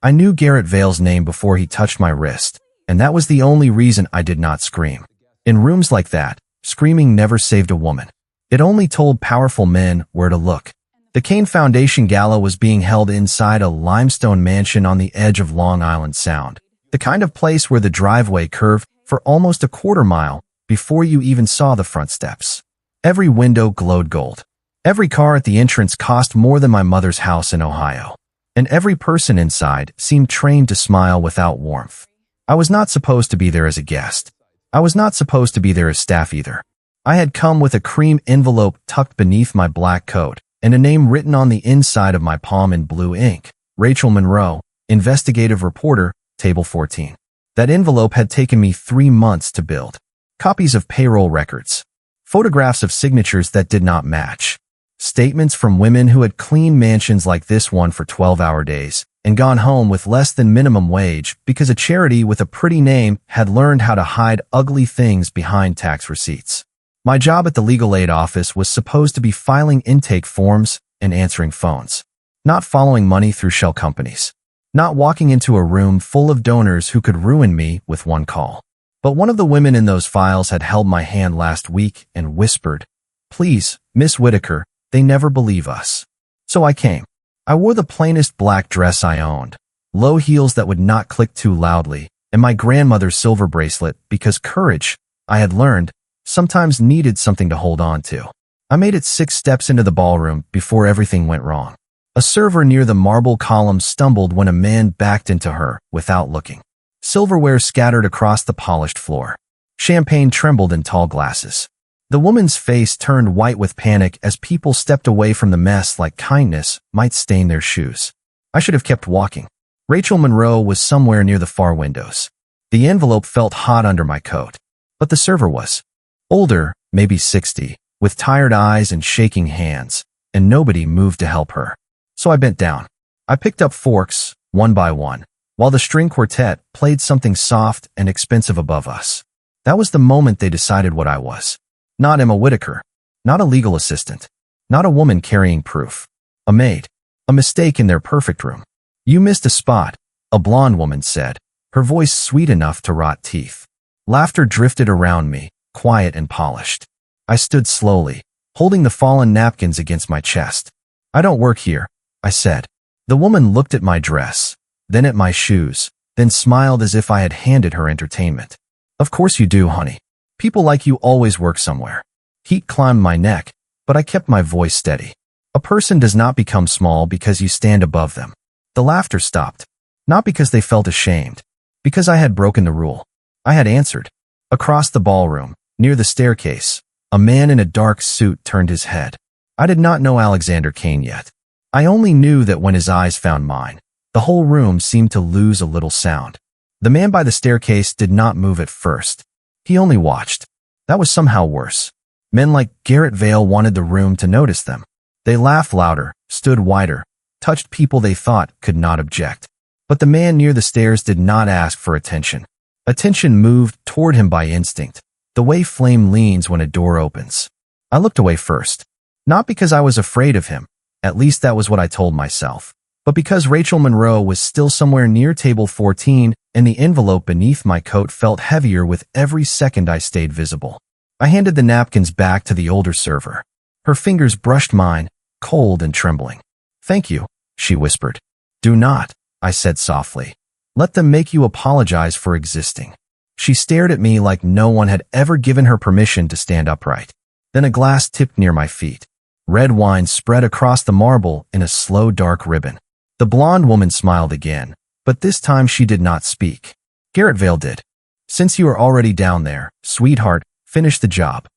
I knew Garrett Vale's name before he touched my wrist, and that was the only reason I did not scream. In rooms like that, screaming never saved a woman. It only told powerful men where to look. The Kane Foundation Gala was being held inside a limestone mansion on the edge of Long Island Sound, the kind of place where the driveway curved for almost a quarter mile before you even saw the front steps. Every window glowed gold. Every car at the entrance cost more than my mother's house in Ohio. And every person inside seemed trained to smile without warmth. I was not supposed to be there as a guest. I was not supposed to be there as staff either. I had come with a cream envelope tucked beneath my black coat and a name written on the inside of my palm in blue ink. Rachel Monroe, investigative reporter, table 14. That envelope had taken me 3 months to build. Copies of payroll records. Photographs of signatures that did not match. Statements from women who had cleaned mansions like this one for 12-hour days and gone home with less than minimum wage because a charity with a pretty name had learned how to hide ugly things behind tax receipts. My job at the legal aid office was supposed to be filing intake forms and answering phones, not following money through shell companies, not walking into a room full of donors who could ruin me with one call. But one of the women in those files had held my hand last week and whispered, "Please, Miss Whitaker, they never believe us." So I came. I wore the plainest black dress I owned, low heels that would not click too loudly, and my grandmother's silver bracelet because courage, I had learned, sometimes needed something to hold on to. I made it 6 steps into the ballroom before everything went wrong. A server near the marble column stumbled when a man backed into her without looking. Silverware scattered across the polished floor. Champagne trembled in tall glasses. The woman's face turned white with panic as people stepped away from the mess like kindness might stain their shoes. I should have kept walking. Rachel Monroe was somewhere near the far windows. The envelope felt hot under my coat. But the server was older, maybe 60, with tired eyes and shaking hands, and nobody moved to help her. So I bent down. I picked up forks, one by one, while the string quartet played something soft and expensive above us. That was the moment they decided what I was. Not Emma Whitaker. Not a legal assistant. Not a woman carrying proof. A maid. A mistake in their perfect room. "You missed a spot," a blonde woman said, her voice sweet enough to rot teeth. Laughter drifted around me, quiet and polished. I stood slowly, holding the fallen napkins against my chest. "I don't work here," I said. The woman looked at my dress, then at my shoes, then smiled as if I had handed her entertainment. "Of course you do, honey. People like you always work somewhere." Heat climbed my neck, but I kept my voice steady. A person does not become small because you stand above them. The laughter stopped, not because they felt ashamed, because I had broken the rule. I had answered. Across the ballroom, near the staircase, a man in a dark suit turned his head. I did not know Alexander Kane yet. I only knew that when his eyes found mine, the whole room seemed to lose a little sound. The man by the staircase did not move at first. He only watched. That was somehow worse. Men like Garrett Vale wanted the room to notice them. They laughed louder, stood wider, touched people they thought could not object. But the man near the stairs did not ask for attention. Attention moved toward him by instinct, the way flame leans when a door opens. I looked away first. Not because I was afraid of him, at least that was what I told myself, but because Rachel Monroe was still somewhere near table 14 and the envelope beneath my coat felt heavier with every second I stayed visible. I handed the napkins back to the older server. Her fingers brushed mine, cold and trembling. "Thank you," she whispered. "Do not," I said softly. "Let them make you apologize for existing." She stared at me like no one had ever given her permission to stand upright. Then a glass tipped near my feet. Red wine spread across the marble in a slow dark ribbon. The blonde woman smiled again, but this time she did not speak. Garrett Vale did. "Since you are already down there, sweetheart, finish the job."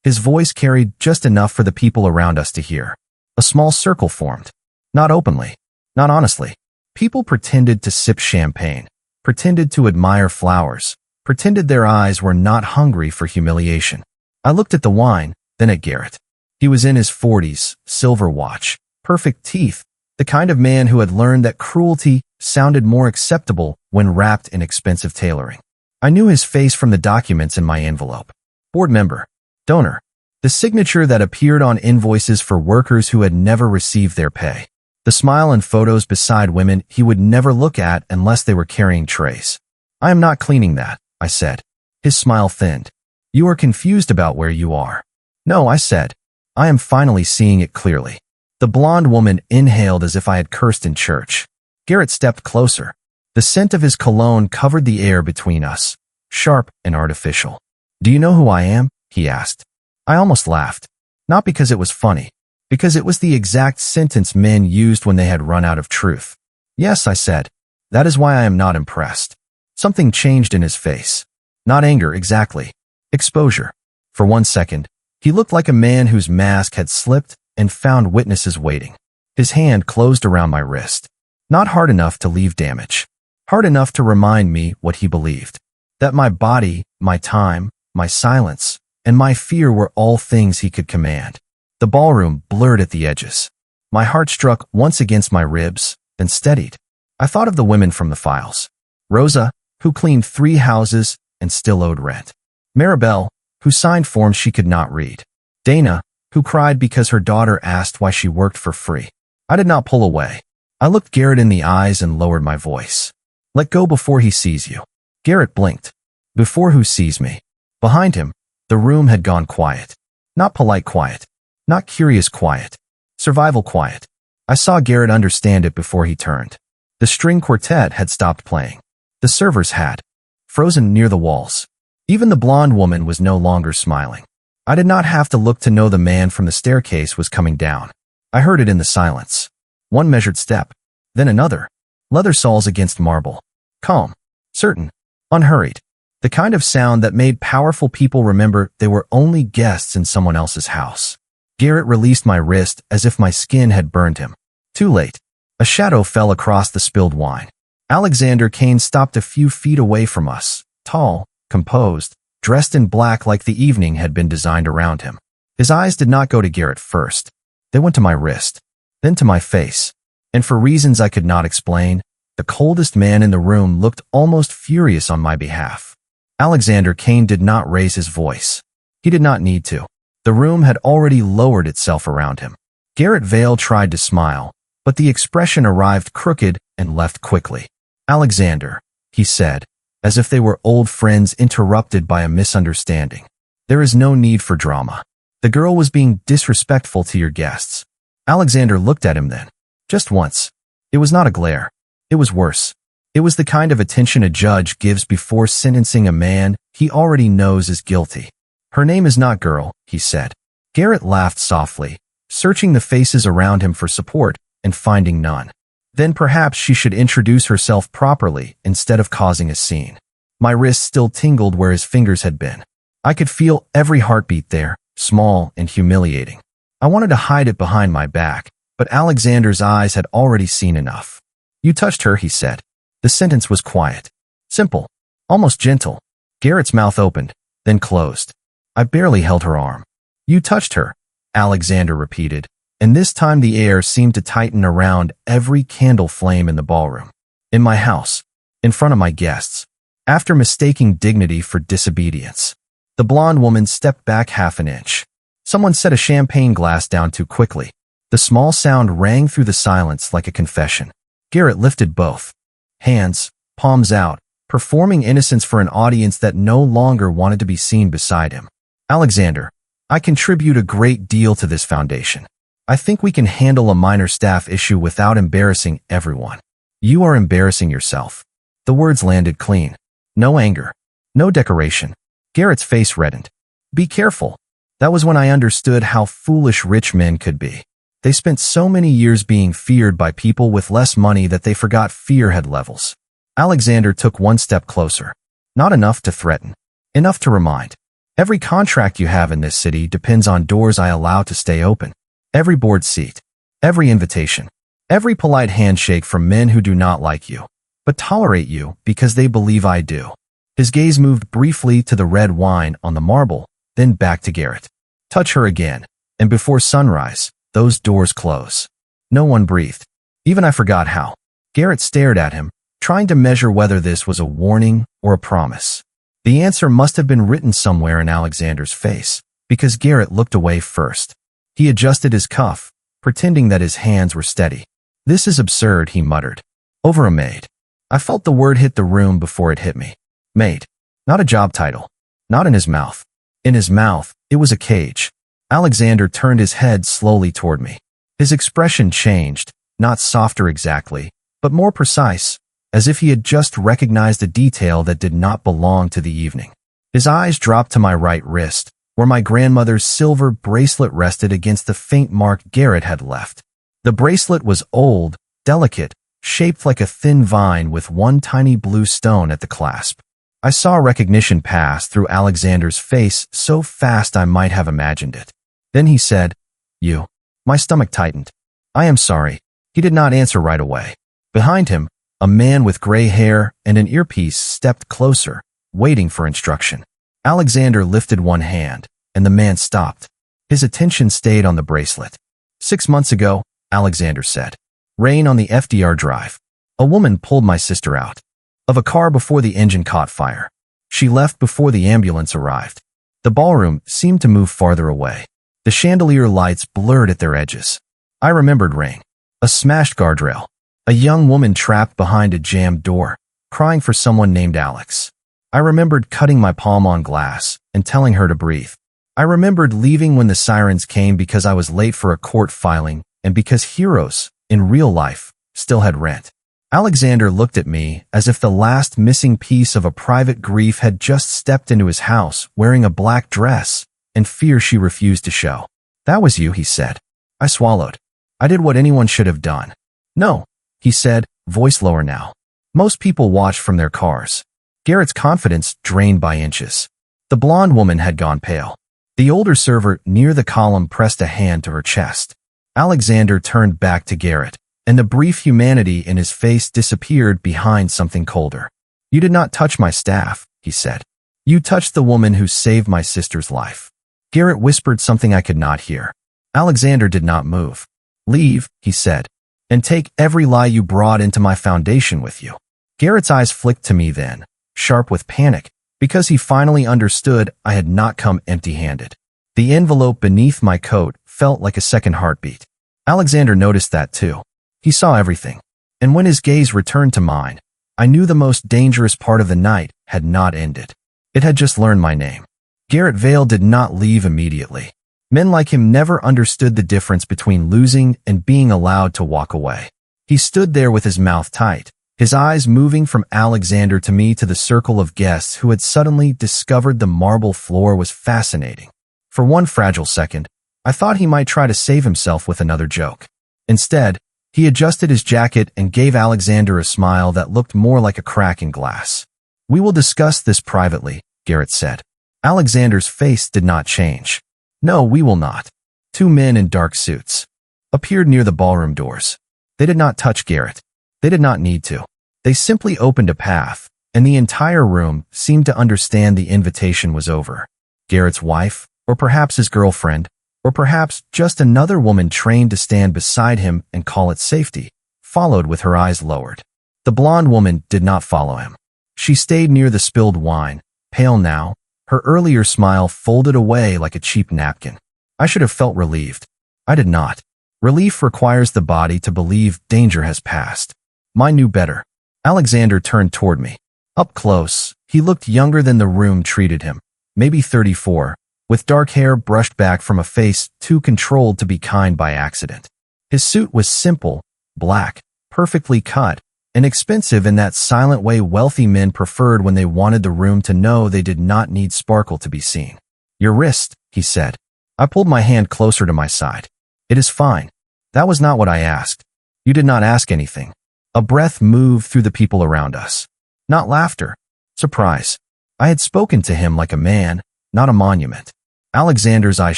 His voice carried just enough for the people around us to hear. A small circle formed. Not openly. Not honestly. People pretended to sip champagne, pretended to admire flowers, pretended their eyes were not hungry for humiliation. I looked at the wine, then at Garrett. He was in his 40s, silver watch, perfect teeth, the kind of man who had learned that cruelty sounded more acceptable when wrapped in expensive tailoring. I knew his face from the documents in my envelope. Board member. Donor. The signature that appeared on invoices for workers who had never received their pay. The smile and photos beside women he would never look at unless they were carrying trays. I am not cleaning that, I said. His smile thinned. You are confused about where you are. No, I said. I am finally seeing it clearly. The blonde woman inhaled as if I had cursed in church. Garrett stepped closer. The scent of his cologne covered the air between us, sharp and artificial. Do you know who I am? He asked. I almost laughed. Not because it was funny, because it was the exact sentence men used when they had run out of truth. Yes, I said. That is why I am not impressed. Something changed in his face. Not anger, exactly. Exposure. For 1 second, he looked like a man whose mask had slipped and found witnesses waiting. His hand closed around my wrist. Not hard enough to leave damage. Hard enough to remind me what he believed. That my body, my time, my silence, and my fear were all things he could command. The ballroom blurred at the edges. My heart struck once against my ribs, then steadied. I thought of the women from the files. Rosa, who cleaned 3 houses and still owed rent. Maribel, who signed forms she could not read. Dana, who cried because her daughter asked why she worked for free. I did not pull away. I looked Garrett in the eyes and lowered my voice. Let go before he sees you. Garrett blinked. Before who sees me? Behind him, the room had gone quiet. Not polite quiet. Not curious quiet. Survival quiet. I saw Garrett understand it before he turned. The string quartet had stopped playing. The servers had. Frozen near the walls. Even the blonde woman was no longer smiling. I did not have to look to know the man from the staircase was coming down. I heard it in the silence. One measured step. Then another. Leather soles against marble. Calm. Certain. Unhurried. The kind of sound that made powerful people remember they were only guests in someone else's house. Garrett released my wrist as if my skin had burned him. Too late. A shadow fell across the spilled wine. Alexander Kane stopped a few feet away from us, tall, composed, dressed in black like the evening had been designed around him. His eyes did not go to Garrett first. They went to my wrist, then to my face. And for reasons I could not explain, the coldest man in the room looked almost furious on my behalf. Alexander Kane did not raise his voice. He did not need to. The room had already lowered itself around him. Garrett Vale tried to smile, but the expression arrived crooked and left quickly. Alexander, he said, as if they were old friends interrupted by a misunderstanding. There is no need for drama. The girl was being disrespectful to your guests. Alexander looked at him then. Just once. It was not a glare. It was worse. It was the kind of attention a judge gives before sentencing a man he already knows is guilty. Her name is not girl, he said. Garrett laughed softly, searching the faces around him for support and finding none. Then perhaps she should introduce herself properly instead of causing a scene. My wrist still tingled where his fingers had been. I could feel every heartbeat there, small and humiliating. I wanted to hide it behind my back, but Alexander's eyes had already seen enough. You touched her, he said. The sentence was quiet. Simple. Almost gentle. Garrett's mouth opened, then closed. I barely held her arm. You touched her, Alexander repeated, and this time the air seemed to tighten around every candle flame in the ballroom. In my house. In front of my guests. After mistaking dignity for disobedience. The blonde woman stepped back half an inch. Someone set a champagne glass down too quickly. The small sound rang through the silence like a confession. Garrett lifted both hands, palms out, performing innocence for an audience that no longer wanted to be seen beside him. Alexander, I contribute a great deal to this foundation. I think we can handle a minor staff issue without embarrassing everyone. You are embarrassing yourself. The words landed clean. No anger. No decoration. Garrett's face reddened. Be careful. That was when I understood how foolish rich men could be. They spent so many years being feared by people with less money that they forgot fear had levels. Alexander took one step closer. Not enough to threaten. Enough to remind. Every contract you have in this city depends on doors I allow to stay open. Every board seat. Every invitation. Every polite handshake from men who do not like you, but tolerate you because they believe I do. His gaze moved briefly to the red wine on the marble, then back to Garrett. Touch her again, and before sunrise, those doors close. No one breathed. Even I forgot how. Garrett stared at him, trying to measure whether this was a warning or a promise. The answer must have been written somewhere in Alexander's face, because Garrett looked away first. He adjusted his cuff, pretending that his hands were steady. This is absurd, he muttered. Over a maid. I felt the word hit the room before it hit me. Maid. Not a job title. Not in his mouth. In his mouth, it was a cage. Alexander turned his head slowly toward me. His expression changed, not softer exactly, but more precise, as if he had just recognized a detail that did not belong to the evening. His eyes dropped to my right wrist, where my grandmother's silver bracelet rested against the faint mark Garrett had left. The bracelet was old, delicate, shaped like a thin vine with one tiny blue stone at the clasp. I saw recognition pass through Alexander's face so fast I might have imagined it. Then he said, "You." My stomach tightened. "I am sorry." He did not answer right away. Behind him, a man with gray hair and an earpiece stepped closer, waiting for instruction. Alexander lifted one hand, and the man stopped. His attention stayed on the bracelet. 6 months ago, Alexander said. Rain on the FDR drive. A woman pulled my sister out of a car before the engine caught fire. She left before the ambulance arrived. The ballroom seemed to move farther away. The chandelier lights blurred at their edges. I remembered rain. A smashed guardrail. A young woman trapped behind a jammed door, crying for someone named Alex. I remembered cutting my palm on glass and telling her to breathe. I remembered leaving when the sirens came because I was late for a court filing and because heroes, in real life, still had rent. Alexander looked at me as if the last missing piece of a private grief had just stepped into his house wearing a black dress and fear she refused to show. That was you, he said. I swallowed. I did what anyone should have done. No, he said, voice lower now. Most people watch from their cars. Garrett's confidence drained by inches. The blonde woman had gone pale. The older server near the column pressed a hand to her chest. Alexander turned back to Garrett, and the brief humanity in his face disappeared behind something colder. You did not touch my staff, he said. You touched the woman who saved my sister's life. Garrett whispered something I could not hear. Alexander did not move. Leave, he said, and take every lie you brought into my foundation with you. Garrett's eyes flicked to me then, sharp with panic, because he finally understood I had not come empty-handed. The envelope beneath my coat felt like a second heartbeat. Alexander noticed that too. He saw everything. And when his gaze returned to mine, I knew the most dangerous part of the night had not ended. It had just learned my name. Garrett Vale did not leave immediately. Men like him never understood the difference between losing and being allowed to walk away. He stood there with his mouth tight, his eyes moving from Alexander to me to the circle of guests who had suddenly discovered the marble floor was fascinating. For one fragile second, I thought he might try to save himself with another joke. Instead, he adjusted his jacket and gave Alexander a smile that looked more like a crack in glass. We will discuss this privately, Garrett said. Alexander's face did not change. No, we will not. Two men in dark suits appeared near the ballroom doors. They did not touch Garrett. They did not need to. They simply opened a path, and the entire room seemed to understand the invitation was over. Garrett's wife, or perhaps his girlfriend, or perhaps just another woman trained to stand beside him and call it safety, followed with her eyes lowered. The blonde woman did not follow him. She stayed near the spilled wine, pale now, her earlier smile folded away like a cheap napkin. I should have felt relieved. I did not. Relief requires the body to believe danger has passed. Mine knew better. Alexander turned toward me. Up close, he looked younger than the room treated him, maybe 34, with dark hair brushed back from a face too controlled to be kind by accident. His suit was simple, black, perfectly cut, and expensive in that silent way wealthy men preferred when they wanted the room to know they did not need sparkle to be seen. Your wrist, he said. I pulled my hand closer to my side. It is fine. That was not what I asked. You did not ask anything. A breath moved through the people around us. Not laughter. Surprise. I had spoken to him like a man, not a monument. Alexander's eyes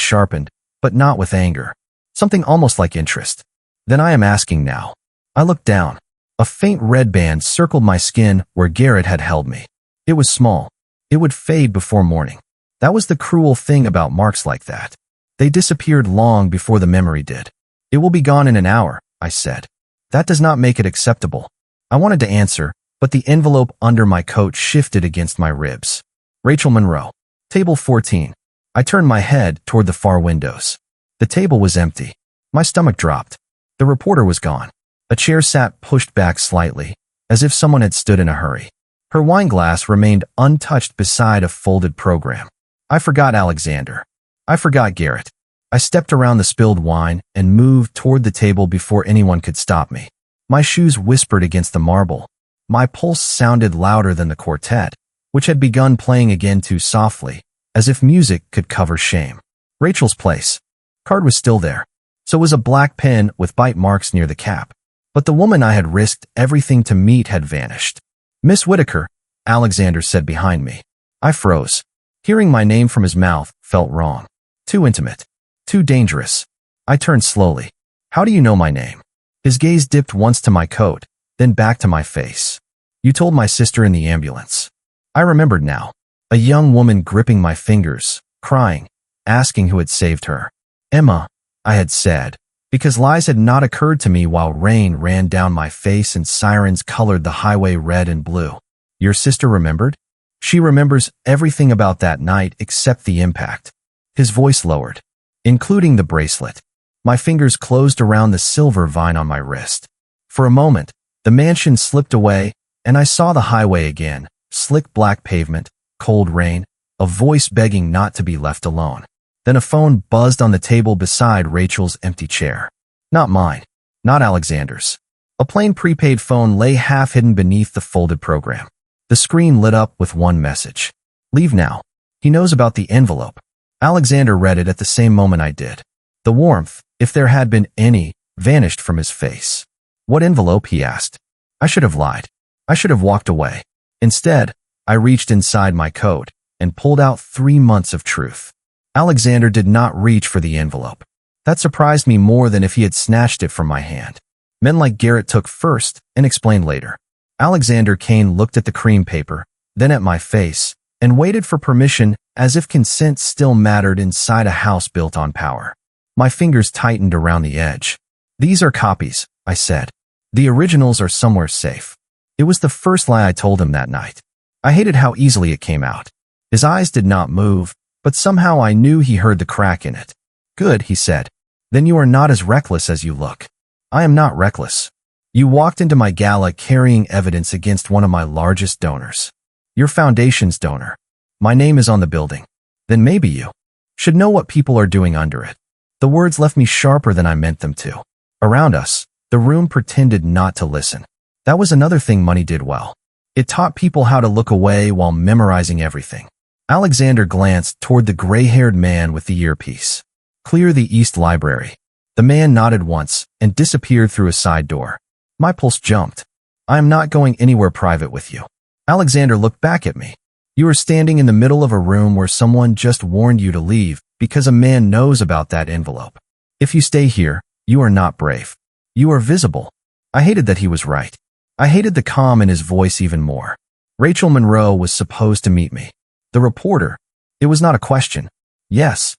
sharpened, but not with anger. Something almost like interest. Then I am asking now. I looked down. A faint red band circled my skin where Garrett had held me. It was small. It would fade before morning. That was the cruel thing about marks like that. They disappeared long before the memory did. It will be gone in an hour, I said. That does not make it acceptable. I wanted to answer, but the envelope under my coat shifted against my ribs. Rachel Monroe. Table 14. I turned my head toward the far windows. The table was empty. My stomach dropped. The reporter was gone. A chair sat pushed back slightly, as if someone had stood in a hurry. Her wineglass remained untouched beside a folded program. I forgot Alexander. I forgot Garrett. I stepped around the spilled wine and moved toward the table before anyone could stop me. My shoes whispered against the marble. My pulse sounded louder than the quartet, which had begun playing again too softly, as if music could cover shame. Rachel's place. Card was still there. So was a black pen with bite marks near the cap. But the woman I had risked everything to meet had vanished. Miss Whitaker, Alexander said behind me. I froze. Hearing my name from his mouth felt wrong. Too intimate. Too dangerous. I turned slowly. How do you know my name? His gaze dipped once to my coat, then back to my face. You told my sister in the ambulance. I remembered now. A young woman gripping my fingers, crying, asking who had saved her. Emma, I had said, because lies had not occurred to me while rain ran down my face and sirens colored the highway red and blue. Your sister remembered? She remembers everything about that night except the impact. His voice lowered, including the bracelet. My fingers closed around the silver vine on my wrist. For a moment, the mansion slipped away, and I saw the highway again, slick black pavement, cold rain, a voice begging not to be left alone. Then a phone buzzed on the table beside Rachel's empty chair. Not mine. Not Alexander's. A plain prepaid phone lay half-hidden beneath the folded program. The screen lit up with one message. Leave now. He knows about the envelope. Alexander read it at the same moment I did. The warmth, if there had been any, vanished from his face. What envelope? He asked. I should have lied. I should have walked away. Instead, I reached inside my coat and pulled out 3 months of truth. Alexander did not reach for the envelope. That surprised me more than if he had snatched it from my hand. Men like Garrett took first and explained later. Alexander Kane looked at the cream paper, then at my face, and waited for permission as if consent still mattered inside a house built on power. My fingers tightened around the edge. These are copies, I said. The originals are somewhere safe. It was the first lie I told him that night. I hated how easily it came out. His eyes did not move, but somehow I knew he heard the crack in it. Good, he said. Then you are not as reckless as you look. I am not reckless. You walked into my gala carrying evidence against one of my largest donors. Your foundation's donor. My name is on the building. Then maybe you should know what people are doing under it. The words left me sharper than I meant them to. Around us, the room pretended not to listen. That was another thing money did well. It taught people how to look away while memorizing everything. Alexander glanced toward the gray-haired man with the earpiece. Clear the East Library. The man nodded once and disappeared through a side door. My pulse jumped. I am not going anywhere private with you. Alexander looked back at me. You are standing in the middle of a room where someone just warned you to leave because a man knows about that envelope. If you stay here, you are not brave. You are visible. I hated that he was right. I hated the calm in his voice even more. Rachel Monroe was supposed to meet me. The reporter. It was not a question. Yes.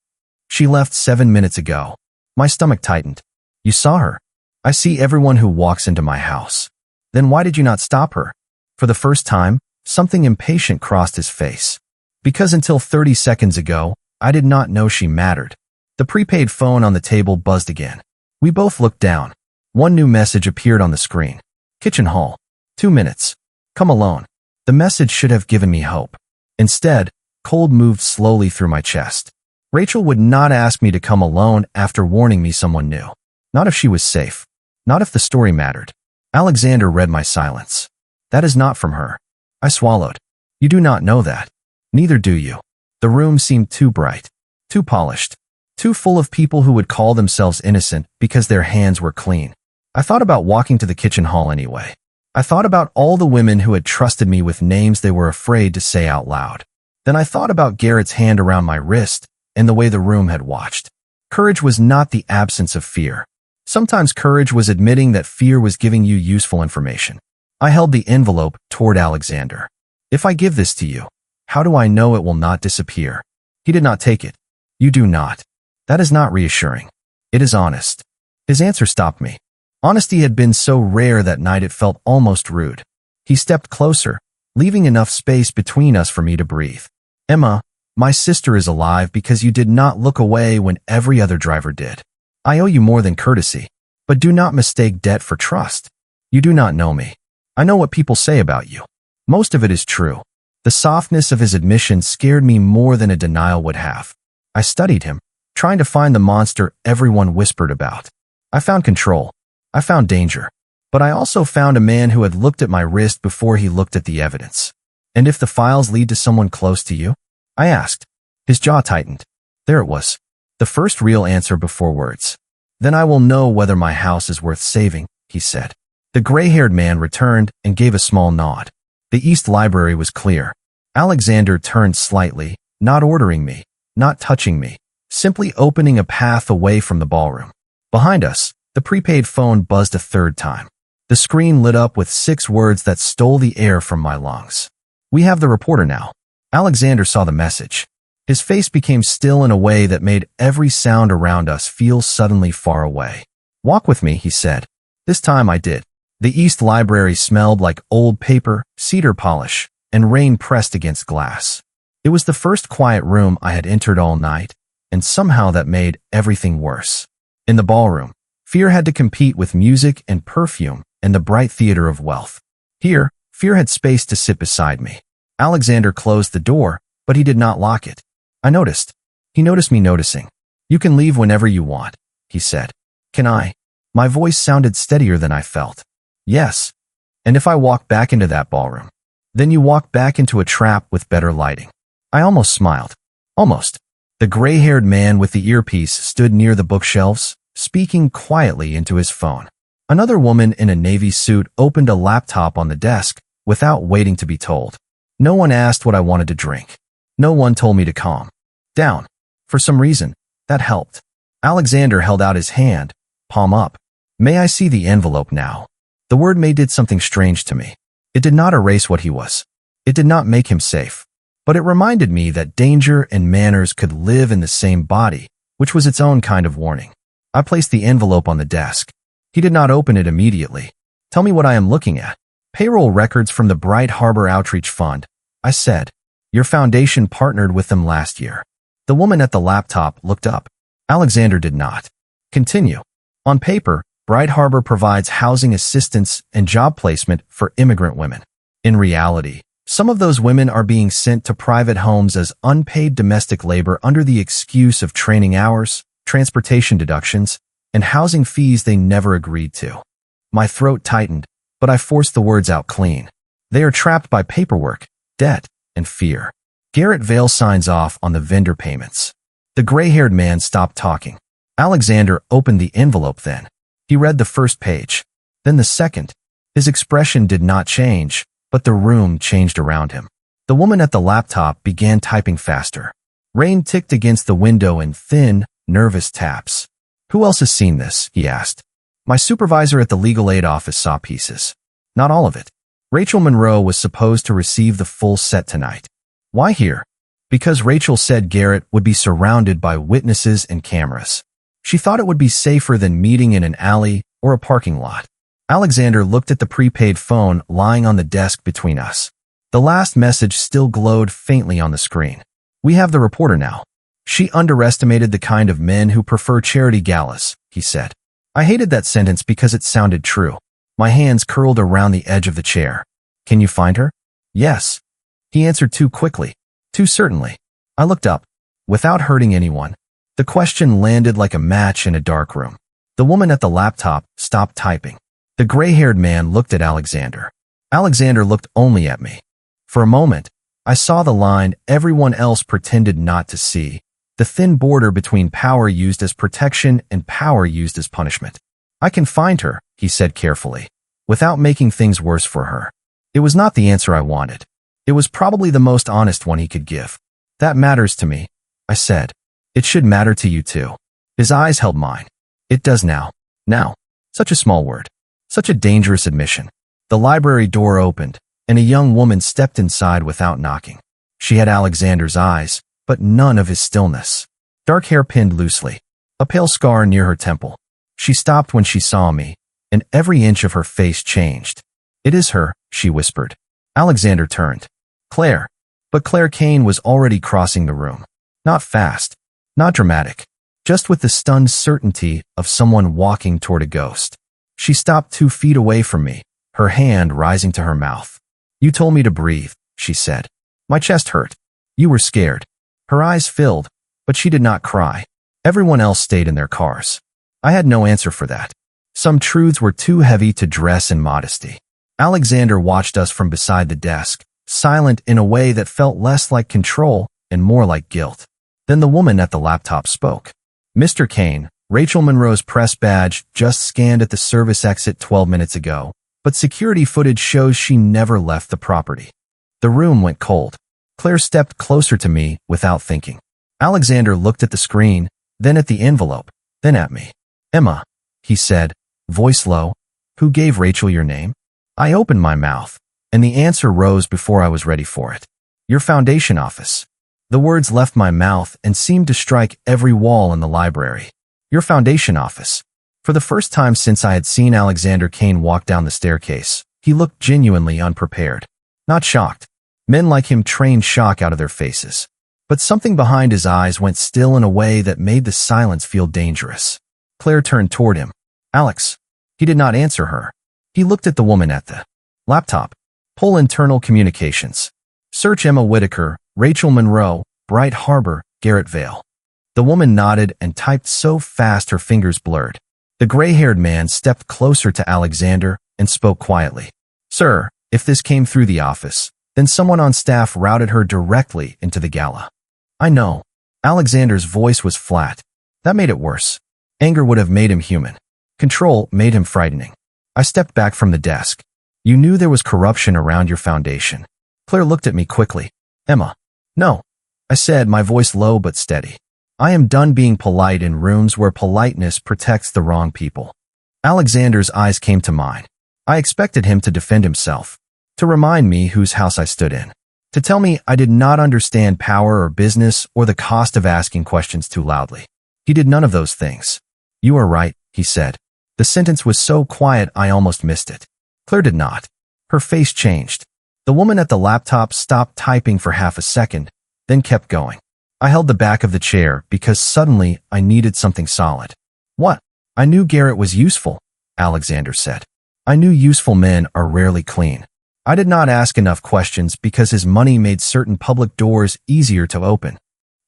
She left 7 minutes ago. My stomach tightened. You saw her. I see everyone who walks into my house. Then why did you not stop her? For the first time, something impatient crossed his face. Because until 30 seconds ago, I did not know she mattered. The prepaid phone on the table buzzed again. We both looked down. One new message appeared on the screen. Kitchen hall. 2 minutes. Come alone. The message should have given me hope. Instead, cold moved slowly through my chest. Rachel would not ask me to come alone after warning me someone new. Not if she was safe. Not if the story mattered. Alexander read my silence. That is not from her. I swallowed. You do not know that. Neither do you. The room seemed too bright. Too polished. Too full of people who would call themselves innocent because their hands were clean. I thought about walking to the kitchen hall anyway. I thought about all the women who had trusted me with names they were afraid to say out loud. Then I thought about Garrett's hand around my wrist and the way the room had watched. Courage was not the absence of fear. Sometimes courage was admitting that fear was giving you useful information. I held the envelope toward Alexander. If I give this to you, how do I know it will not disappear? He did not take it. You do not. That is not reassuring. It is honest. His answer stopped me. Honesty had been so rare that night it felt almost rude. He stepped closer, leaving enough space between us for me to breathe. Emma, my sister is alive because you did not look away when every other driver did. I owe you more than courtesy. But do not mistake debt for trust. You do not know me. I know what people say about you. Most of it is true. The softness of his admission scared me more than a denial would have. I studied him, trying to find the monster everyone whispered about. I found control. I found danger. But I also found a man who had looked at my wrist before he looked at the evidence. And if the files lead to someone close to you? I asked. His jaw tightened. There it was. The first real answer before words. Then I will know whether my house is worth saving, he said. The gray-haired man returned and gave a small nod. The East Library was clear. Alexander turned slightly, not ordering me, not touching me, simply opening a path away from the ballroom. Behind us, the prepaid phone buzzed a third time. The screen lit up with 6 words that stole the air from my lungs. We have the reporter now. Alexander saw the message. His face became still in a way that made every sound around us feel suddenly far away. Walk with me, he said. This time I did. The East Library smelled like old paper, cedar polish, and rain pressed against glass. It was the first quiet room I had entered all night, and somehow that made everything worse. In the ballroom, fear had to compete with music and perfume and the bright theater of wealth. Here, fear had space to sit beside me. Alexander closed the door, but he did not lock it. I noticed. He noticed me noticing. You can leave whenever you want, he said. Can I? My voice sounded steadier than I felt. Yes. And if I walk back into that ballroom? Then you walk back into a trap with better lighting. I almost smiled. Almost. The gray-haired man with the earpiece stood near the bookshelves, speaking quietly into his phone. Another woman in a navy suit opened a laptop on the desk without waiting to be told. No one asked what I wanted to drink. No one told me to calm down. For some reason, that helped. Alexander held out his hand, palm up. May I see the envelope now? The word may did something strange to me. It did not erase what he was. It did not make him safe. But it reminded me that danger and manners could live in the same body, which was its own kind of warning. I placed the envelope on the desk. He did not open it immediately. Tell me what I am looking at. Payroll records from the Bright Harbor Outreach Fund, I said. Your foundation partnered with them last year. The woman at the laptop looked up. Alexander did not. Continue. On paper, Bright Harbor provides housing assistance and job placement for immigrant women. In reality, some of those women are being sent to private homes as unpaid domestic labor under the excuse of training hours, transportation deductions, and housing fees they never agreed to. My throat tightened, but I forced the words out clean. They are trapped by paperwork, debt, and fear. Garrett Vale signs off on the vendor payments. The gray-haired man stopped talking. Alexander opened the envelope then. He read the first page, then the second. His expression did not change, but the room changed around him. The woman at the laptop began typing faster. Rain ticked against the window in thin, nervous taps. Who else has seen this? He asked. My supervisor at the legal aid office saw pieces. Not all of it. Rachel Monroe was supposed to receive the full set tonight. Why here? Because Rachel said Garrett would be surrounded by witnesses and cameras. She thought it would be safer than meeting in an alley or a parking lot. Alexander looked at the prepaid phone lying on the desk between us. The last message still glowed faintly on the screen. We have the reporter now. She underestimated the kind of men who prefer charity galas, he said. I hated that sentence because it sounded true. My hands curled around the edge of the chair. Can you find her? Yes. He answered too quickly, too certainly. I looked up. Without hurting anyone, the question landed like a match in a dark room. The woman at the laptop stopped typing. The gray-haired man looked at Alexander. Alexander looked only at me. For a moment, I saw the line everyone else pretended not to see, the thin border between power used as protection and power used as punishment. I can find her, he said carefully, without making things worse for her. It was not the answer I wanted. It was probably the most honest one he could give. That matters to me, I said. It should matter to you too. His eyes held mine. It does now. Now. Such a small word. Such a dangerous admission. The library door opened, and a young woman stepped inside without knocking. She had Alexander's eyes, but none of his stillness. Dark hair pinned loosely. A pale scar near her temple. She stopped when she saw me, and every inch of her face changed. It is her, she whispered. Alexander turned. Claire. But Claire Kane was already crossing the room. Not fast. Not dramatic. just with the stunned certainty of someone walking toward a ghost. She stopped 2 feet away from me, her hand rising to her mouth. "You told me to breathe," she said. My chest hurt. "You were scared." Her eyes filled, but she did not cry. Everyone else stayed in their cars. I had no answer for that. Some truths were too heavy to dress in modesty. Alexander watched us from beside the desk, silent in a way that felt less like control and more like guilt. Then the woman at the laptop spoke. "Mr. Kane, Rachel Monroe's press badge just scanned at the service exit 12 minutes ago, but security footage shows she never left the property." The room went cold. Claire stepped closer to me without thinking. Alexander looked at the screen, then at the envelope, then at me. "Emma," he said, voice low, "who gave Rachel your name?" I opened my mouth, and the answer rose before I was ready for it. "Your foundation office." The words left my mouth and seemed to strike every wall in the library. Your foundation office. For the first time since I had seen Alexander Kane walk down the staircase, he looked genuinely unprepared. Not shocked. Men like him trained shock out of their faces. But something behind his eyes went still in a way that made the silence feel dangerous. Claire turned toward him. "Alex." He did not answer her. He looked at the woman at the laptop. "Pull internal communications. Search Emma Whitaker, Rachel Monroe, Bright Harbor, Garrett Vale." The woman nodded and typed so fast her fingers blurred. The gray-haired man stepped closer to Alexander and spoke quietly. "Sir, if this came through the office, then someone on staff routed her directly into the gala." "I know." Alexander's voice was flat. That made it worse. Anger would have made him human. Control made him frightening. I stepped back from the desk. "You knew there was corruption around your foundation." Claire looked at me quickly. "Emma." "No," I said, my voice low but steady. "I am done being polite in rooms where politeness protects the wrong people." Alexander's eyes came to mine. I expected him to defend himself, to remind me whose house I stood in, to tell me I did not understand power or business or the cost of asking questions too loudly. He did none of those things. "You are right," he said. The sentence was so quiet I almost missed it. Claire did not. Her face changed. The woman at the laptop stopped typing for half a second, then kept going. I held the back of the chair because suddenly I needed something solid. "What?" "I knew Garrett was useful," Alexander said. "I knew useful men are rarely clean. I did not ask enough questions because his money made certain public doors easier to open."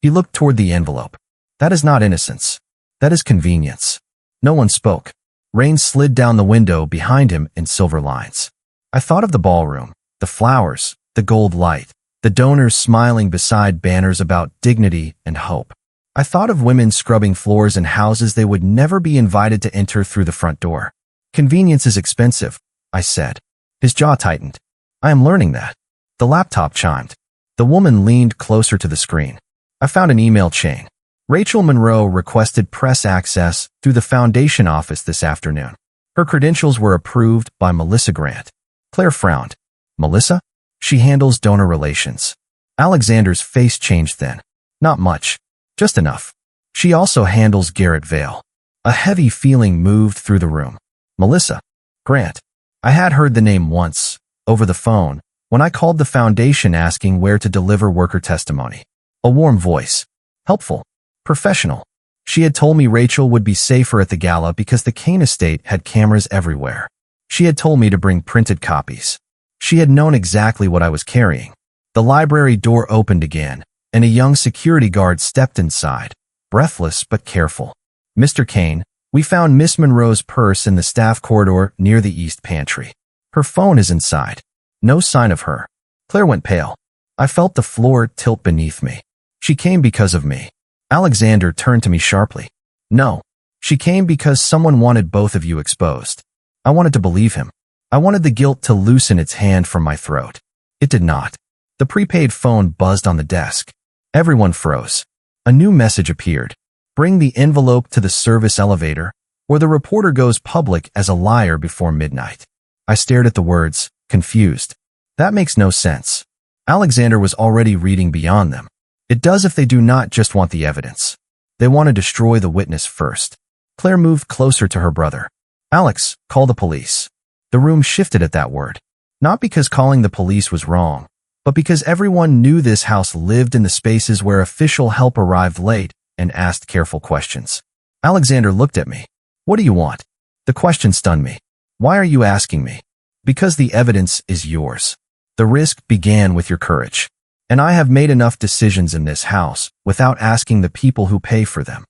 He looked toward the envelope. "That is not innocence. That is convenience." No one spoke. Rain slid down the window behind him in silver lines. I thought of the ballroom, the flowers, the gold light, the donors smiling beside banners about dignity and hope. I thought of women scrubbing floors in houses they would never be invited to enter through the front door. "Convenience is expensive," I said. His jaw tightened. "I am learning that." The laptop chimed. The woman leaned closer to the screen. I found an email chain. "Rachel Monroe requested press access through the foundation office this afternoon. Her credentials were approved by Melissa Grant." Claire frowned. "Melissa? She handles donor relations." Alexander's face changed then. "Not much. Just enough. She also handles Garrett Vale." A heavy feeling moved through the room. Melissa Grant. I had heard the name once, over the phone, when I called the foundation asking where to deliver worker testimony. A warm voice. Helpful. Professional. She had told me Rachel would be safer at the gala because the Kane estate had cameras everywhere. She had told me to bring printed copies. She had known exactly what I was carrying. The library door opened again, and a young security guard stepped inside, breathless but careful. "Mr. Kane, we found Miss Monroe's purse in the staff corridor near the east pantry. Her phone is inside. No sign of her." Claire went pale. I felt the floor tilt beneath me. "She came because of me." Alexander turned to me sharply. "No. She came because someone wanted both of you exposed." I wanted to believe him. I wanted the guilt to loosen its hand from my throat. It did not. The prepaid phone buzzed on the desk. Everyone froze. A new message appeared. "Bring the envelope to the service elevator, or the reporter goes public as a liar before midnight." I stared at the words, confused. That makes no sense. Alexander was already reading beyond them. It does if they do not just want the evidence. They want to destroy the witness first. Claire moved closer to her brother. "Alex, call the police." The room shifted at that word. Not because calling the police was wrong, but because everyone knew this house lived in the spaces where official help arrived late and asked careful questions. Alexander looked at me. What do you want? The question stunned me. Why are you asking me? Because the evidence is yours. The risk began with your courage. And I have made enough decisions in this house without asking the people who pay for them.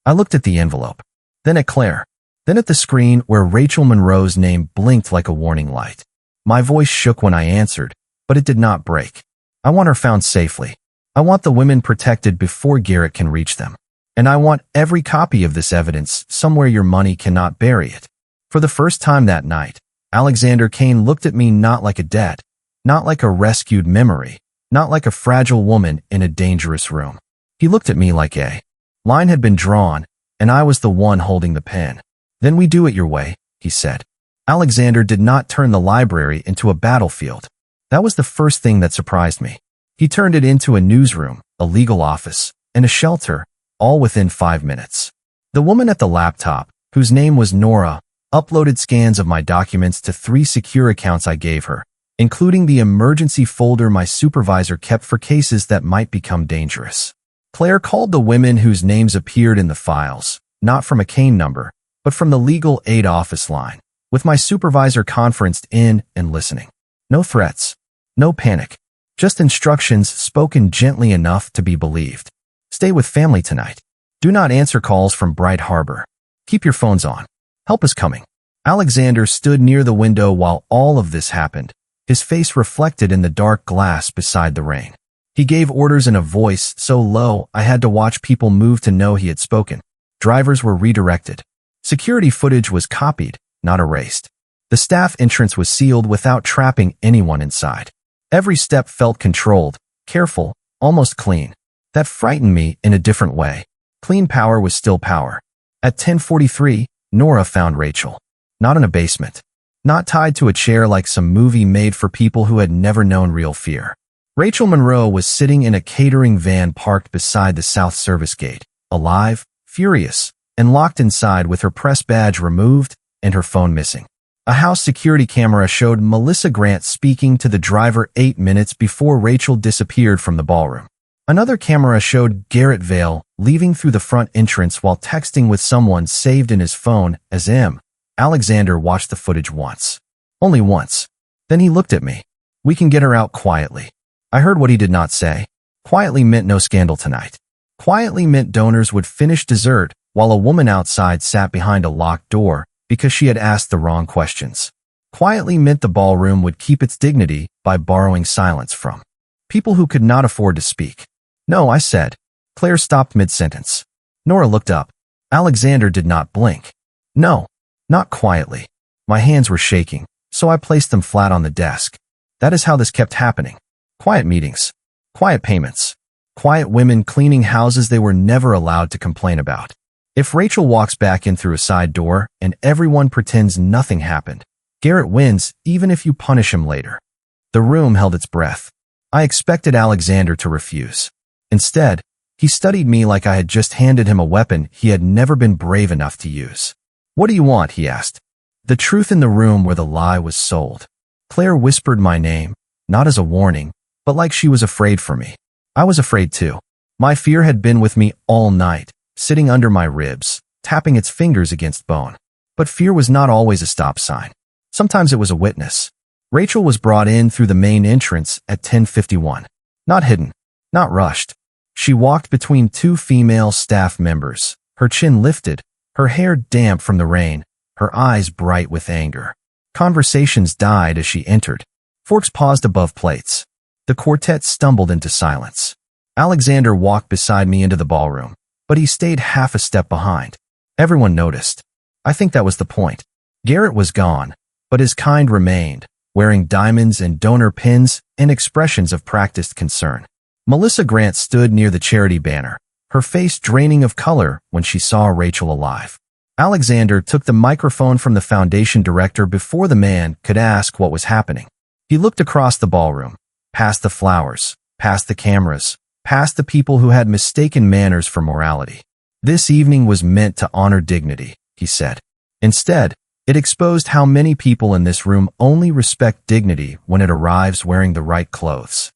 I looked at the envelope, then at Claire, then at the screen where Rachel Monroe's name blinked like a warning light. My voice shook when I answered, but it did not break. I want her found safely. I want the women protected before Garrett can reach them. And I want every copy of this evidence somewhere your money cannot bury it. For the first time that night, Alexander Kane looked at me not like a debt, not like a rescued memory, not like a fragile woman in a dangerous room. He looked at me like a line had been drawn, and I was the one holding the pen. Then we do it your way, he said. Alexander did not turn the library into a battlefield. That was the first thing that surprised me. He turned it into a newsroom, a legal office, and a shelter, all within 5 minutes. The woman at the laptop, whose name was Nora, uploaded scans of my documents to 3 secure accounts I gave her, including the emergency folder my supervisor kept for cases that might become dangerous. Claire called the women whose names appeared in the files, not from a Kane number, but from the legal aid office line, with my supervisor conferenced in and listening. No threats, no panic, just instructions spoken gently enough to be believed. Stay with family tonight. Do not answer calls from Bright Harbor. Keep your phones on. Help is coming. Alexander stood near the window while all of this happened, his face reflected in the dark glass beside the rain. He gave orders in a voice so low I had to watch people move to know he had spoken. Drivers were redirected. Security footage was copied, not erased. The staff entrance was sealed without trapping anyone inside. Every step felt controlled, careful, almost clean. That frightened me in a different way. Clean power was still power. At 10:43, Nora found Rachel. Not in a basement. Not tied to a chair like some movie made for people who had never known real fear. Rachel Monroe was sitting in a catering van parked beside the South Service Gate, alive, furious, and locked inside with her press badge removed and her phone missing. A house security camera showed Melissa Grant speaking to the driver 8 minutes before Rachel disappeared from the ballroom. Another camera showed Garrett Vale leaving through the front entrance while texting with someone saved in his phone as M. Alexander watched the footage once. Only once. Then he looked at me. We can get her out quietly. I heard what he did not say. Quietly meant no scandal tonight. Quietly meant donors would finish dessert while a woman outside sat behind a locked door because she had asked the wrong questions. Quietly meant the ballroom would keep its dignity by borrowing silence from people who could not afford to speak. No, I said. Claire stopped mid-sentence. Nora looked up. Alexander did not blink. No. Not quietly. My hands were shaking, so I placed them flat on the desk. That is how this kept happening. Quiet meetings. Quiet payments. Quiet women cleaning houses they were never allowed to complain about. If Rachel walks back in through a side door and everyone pretends nothing happened, Garrett wins even if you punish him later. The room held its breath. I expected Alexander to refuse. Instead, he studied me like I had just handed him a weapon he had never been brave enough to use. What do you want? He asked. The truth in the room where the lie was sold. Claire whispered my name, not as a warning, but like she was afraid for me. I was afraid too. My fear had been with me all night, sitting under my ribs, tapping its fingers against bone. But fear was not always a stop sign. Sometimes it was a witness. Rachel was brought in through the main entrance at 10:51. Not hidden, not rushed. She walked between 2 female staff members, her chin lifted, her hair damp from the rain, her eyes bright with anger. Conversations died as she entered. Forks paused above plates. The quartet stumbled into silence. Alexander walked beside me into the ballroom, but he stayed half a step behind. Everyone noticed. I think that was the point. Garrett was gone, but his kind remained, wearing diamonds and donor pins and expressions of practiced concern. Melissa Grant stood near the charity banner, her face draining of color when she saw Rachel alive. Alexander took the microphone from the foundation director before the man could ask what was happening. He looked across the ballroom, past the flowers, past the cameras, past the people who had mistaken manners for morality. This evening was meant to honor dignity, he said. Instead, it exposed how many people in this room only respect dignity when it arrives wearing the right clothes.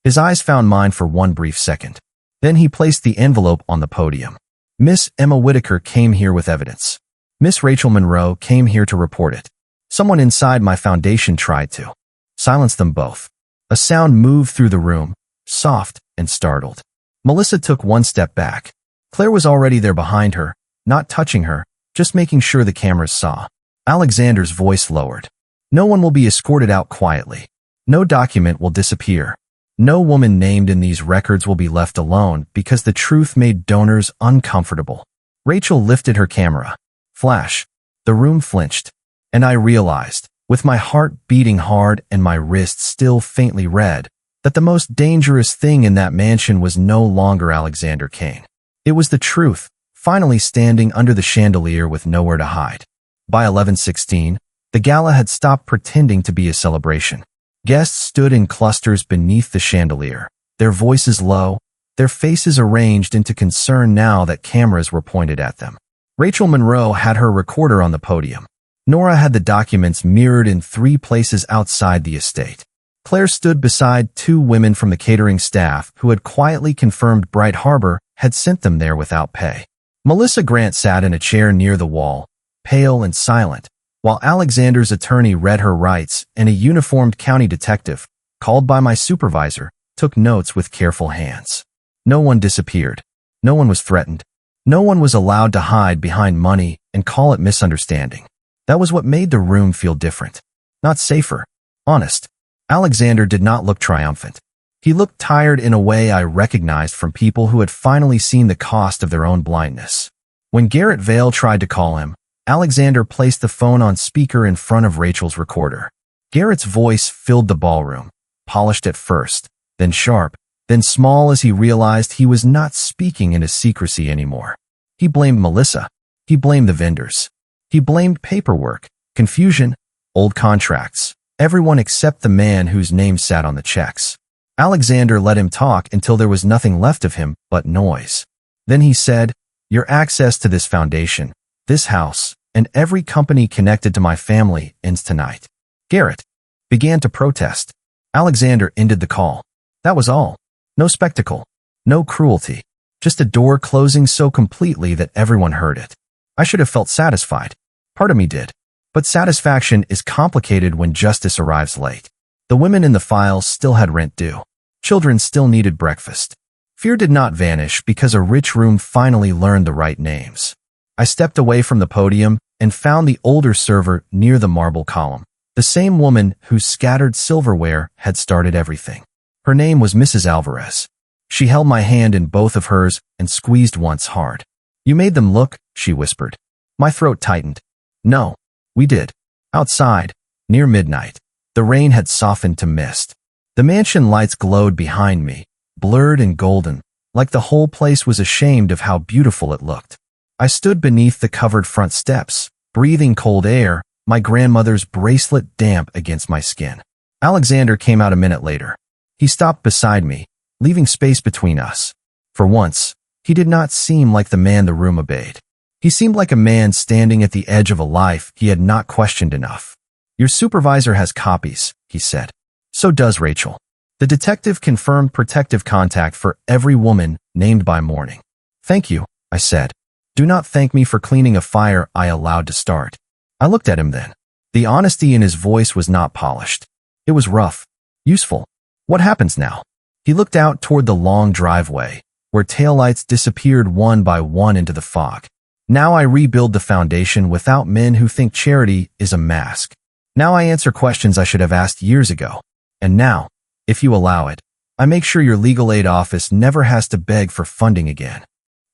His eyes found mine for one brief second. Then he placed the envelope on the podium. Miss Emma Whitaker came here with evidence. Miss Rachel Monroe came here to report it. Someone inside my foundation tried to silence them both. A sound moved through the room, soft and startled. Melissa took one step back. Claire was already there behind her, not touching her, just making sure the cameras saw. Alexander's voice lowered. No one will be escorted out quietly. No document will disappear. No woman named in these records will be left alone because the truth made donors uncomfortable. Rachel lifted her camera. Flash. The room flinched. And I realized, with my heart beating hard and my wrists still faintly red, that the most dangerous thing in that mansion was no longer Alexander Kane. It was the truth, finally standing under the chandelier with nowhere to hide. By 11:16, the gala had stopped pretending to be a celebration. Guests stood in clusters beneath the chandelier, their voices low, their faces arranged into concern now that cameras were pointed at them. Rachel Monroe had her recorder on the podium. Nora had the documents mirrored in 3 places outside the estate. Claire stood beside 2 women from the catering staff who had quietly confirmed Bright Harbor had sent them there without pay. Melissa Grant sat in a chair near the wall, pale and silent, while Alexander's attorney read her rights and a uniformed county detective, called by my supervisor, took notes with careful hands. No one disappeared. No one was threatened. No one was allowed to hide behind money and call it misunderstanding. That was what made the room feel different. Not safer. Honest. Alexander did not look triumphant. He looked tired in a way I recognized from people who had finally seen the cost of their own blindness. When Garrett Vale tried to call him, Alexander placed the phone on speaker in front of Rachel's recorder. Garrett's voice filled the ballroom, polished at first, then sharp, then small as he realized he was not speaking into secrecy anymore. He blamed Melissa. He blamed the vendors. He blamed paperwork, confusion, old contracts, everyone except the man whose name sat on the checks. Alexander let him talk until there was nothing left of him but noise. Then he said, "Your access to this foundation, this house, and every company connected to my family ends tonight." Garrett began to protest. Alexander ended the call. That was all. No spectacle. No cruelty. Just a door closing so completely that everyone heard it. I should have felt satisfied. Part of me did. But satisfaction is complicated when justice arrives late. The women in the files still had rent due. Children still needed breakfast. Fear did not vanish because a rich room finally learned the right names. I stepped away from the podium and found the older server near the marble column, the same woman whose scattered silverware had started everything. Her name was Mrs. Alvarez. She held my hand in both of hers and squeezed once hard. "You made them look," she whispered. My throat tightened. "No, we did." Outside, near midnight, the rain had softened to mist. The mansion lights glowed behind me, blurred and golden, like the whole place was ashamed of how beautiful it looked. I stood beneath the covered front steps, breathing cold air, my grandmother's bracelet damp against my skin. Alexander came out a minute later. He stopped beside me, leaving space between us. For once, he did not seem like the man the room obeyed. He seemed like a man standing at the edge of a life he had not questioned enough. "Your supervisor has copies," he said. "So does Rachel." The detective confirmed protective contact for every woman named by morning. "Thank you," I said. "Do not thank me for cleaning a fire I allowed to start." I looked at him then. The honesty in his voice was not polished. It was rough, useful. "What happens now?" He looked out toward the long driveway, where taillights disappeared one by one into the fog. "Now I rebuild the foundation without men who think charity is a mask. Now I answer questions I should have asked years ago. And now, if you allow it, I make sure your legal aid office never has to beg for funding again."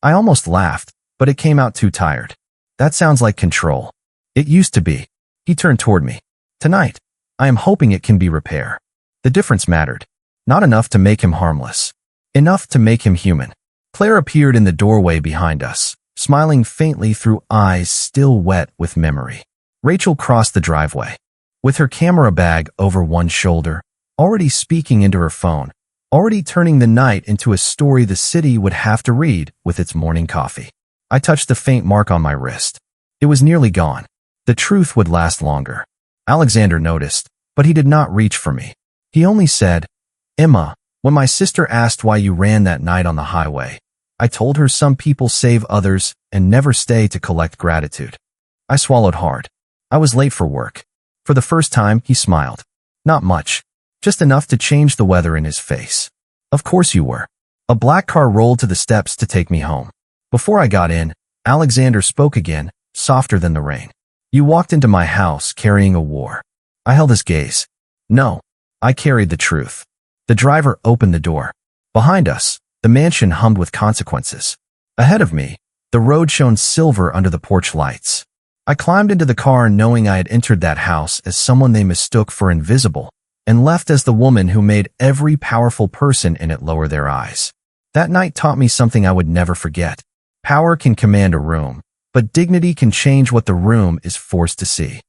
I almost laughed, but it came out too tired. "That sounds like control." "It used to be." He turned toward me. "Tonight, I am hoping it can be repair." The difference mattered. Not enough to make him harmless. Enough to make him human. Claire appeared in the doorway behind us, smiling faintly through eyes still wet with memory. Rachel crossed the driveway. With her camera bag over one shoulder, already speaking into her phone, already turning the night into a story the city would have to read with its morning coffee. I touched the faint mark on my wrist. It was nearly gone. The truth would last longer. Alexander noticed, but he did not reach for me. He only said, "Emma, When my sister asked why you ran that night on the highway, I told her some people save others and never stay to collect gratitude. I swallowed hard. I was late for work. For the first time, he smiled. Not much. Just enough to change the weather in his face. Of course you were. A black car rolled to the steps to take me home. Before I got in, Alexander spoke again, softer than the rain. You walked into my house carrying a war. I held his gaze. No, I carried the truth. The driver opened the door. Behind us, the mansion hummed with consequences. Ahead of me, the road shone silver under the porch lights. I climbed into the car knowing I had entered that house as someone they mistook for invisible, and left as the woman who made every powerful person in it lower their eyes. That night taught me something I would never forget. Power can command a room, but dignity can change what the room is forced to see.